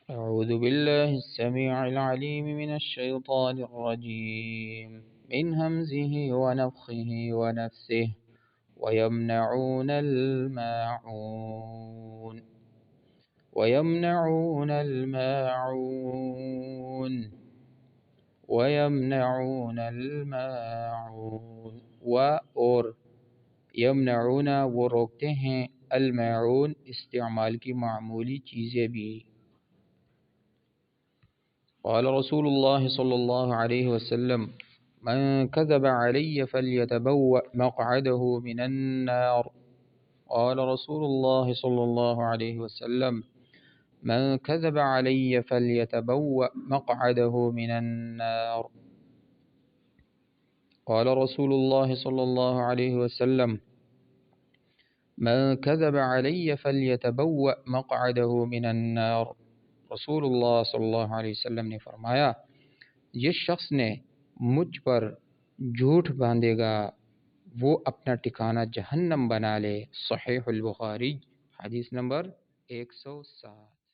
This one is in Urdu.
أعوذ بالله السميع العليم من الشيطان الرجيم من همزه ونفخه ونفسه ويمنعون الماعون ويمنعون الماعون ويمنعون الماعون اور یمنعون وہ روکتے ہیں الماعون استعمال کی معمولی چیزیں بھی۔ قال رسول الله صلى الله عليه وسلم من كذب علي فليتبوأ مقعده من النار قال رسول الله صلى الله عليه وسلم من كذب علي فليتبوأ مقعده من النار قال رسول الله صلى الله عليه وسلم من كذب علي فليتبوأ مقعده من النار۔ رسول اللہ صلی اللہ علیہ وسلم نے فرمایا جس شخص نے مجھ پر جھوٹ باندھے گا وہ اپنا ٹھکانہ جہنم بنا لے۔ صحیح البخاری حدیث نمبر 107۔